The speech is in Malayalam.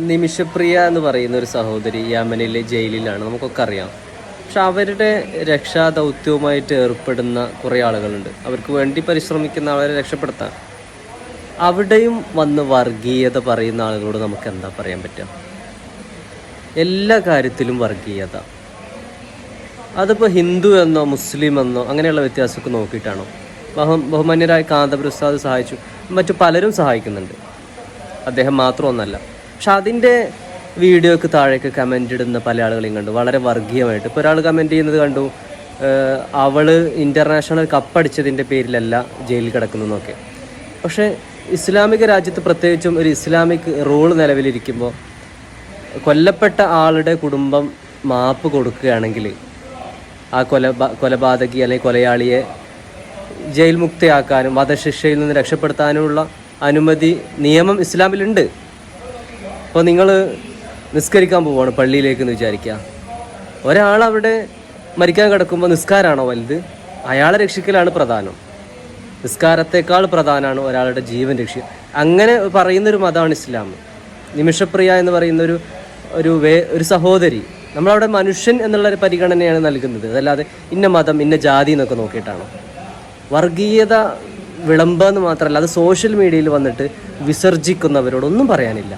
നിമിഷപ്രിയ എന്ന് പറയുന്ന ഒരു സഹോദരി യമനിലെ ജയിലിലാണ്, നമുക്കൊക്കെ അറിയാം. പക്ഷെ അവരുടെ രക്ഷാദൗത്യവുമായിട്ട് ഏർപ്പെടുന്ന കുറേ ആളുകളുണ്ട്. അവർക്ക് വേണ്ടി പരിശ്രമിക്കുന്ന അവരെ രക്ഷപ്പെടുത്താൻ. അവിടെയും വന്ന് വർഗീയത പറയുന്ന ആളുകളോട് നമുക്ക് എന്താ പറയാൻ പറ്റുക? എല്ലാ കാര്യത്തിലും വർഗീയത. അതിപ്പോൾ ഹിന്ദു എന്നോ മുസ്ലിം എന്നോ അങ്ങനെയുള്ള വ്യത്യാസമൊക്കെ നോക്കിയിട്ടാണോ? ബഹുമാന്യരായ കാന്തപുര ഉസ്താദ് സഹായിച്ചു, മറ്റു പലരും സഹായിക്കുന്നുണ്ട്, അദ്ദേഹം മാത്രമൊന്നല്ല. പക്ഷെ അതിൻ്റെ വീഡിയോക്ക് താഴേക്ക് കമൻ്റ് ഇടുന്ന പല ആളുകളെയും കണ്ടു വളരെ വർഗീയമായിട്ട്. ഇപ്പോൾ ഒരാൾ കമൻറ്റ് ചെയ്യുന്നത് കണ്ടു, അവൾ ഇൻ്റർനാഷണൽ കപ്പടിച്ചതിൻ്റെ പേരിലല്ല ജയിലിൽ കിടക്കുന്നതെന്നൊക്കെ. പക്ഷേ ഇസ്ലാമിക രാജ്യത്ത്, പ്രത്യേകിച്ചും ഒരു ഇസ്ലാമിക് റൂൾ നിലവിലിരിക്കുമ്പോൾ, കൊല്ലപ്പെട്ട ആളുടെ കുടുംബം മാപ്പ് കൊടുക്കുകയാണെങ്കിൽ ആ കൊലപാതകി അല്ലെങ്കിൽ കൊലയാളിയെ ജയിൽ മുക്തയാക്കാനും വധശിക്ഷയിൽ നിന്ന് രക്ഷപ്പെടുത്താനുമുള്ള അനുമതി നിയമം ഇസ്ലാമിലുണ്ട്. അപ്പോൾ നിങ്ങൾ നിസ്കരിക്കാൻ പോവുകയാണ് പള്ളിയിലേക്ക് എന്ന് വിചാരിക്കുക. ഒരാളവിടെ മരിക്കാൻ കിടക്കുമ്പോൾ നിസ്കാരമാണോ വലുത്? അയാളെ രക്ഷിക്കലാണ് പ്രധാനം. നിസ്കാരത്തെക്കാൾ പ്രധാനമാണ് ഒരാളുടെ ജീവൻ രക്ഷിക്കുക. അങ്ങനെ പറയുന്നൊരു മതമാണ് ഇസ്ലാം. നിമിഷപ്രിയ എന്ന് പറയുന്ന ഒരു സഹോദരി, നമ്മളവിടെ മനുഷ്യൻ എന്നുള്ളൊരു പരിഗണനയാണ് നൽകുന്നത്, അതല്ലാതെ ഇന്ന മതം ഇന്ന ജാതി എന്നൊക്കെ നോക്കിയിട്ടാണോ? വർഗീയത വിളമ്പെന്ന് മാത്രമല്ല, അത് സോഷ്യൽ മീഡിയയിൽ വന്നിട്ട് വിസർജിക്കുന്നവരോടൊന്നും പറയാനില്ല.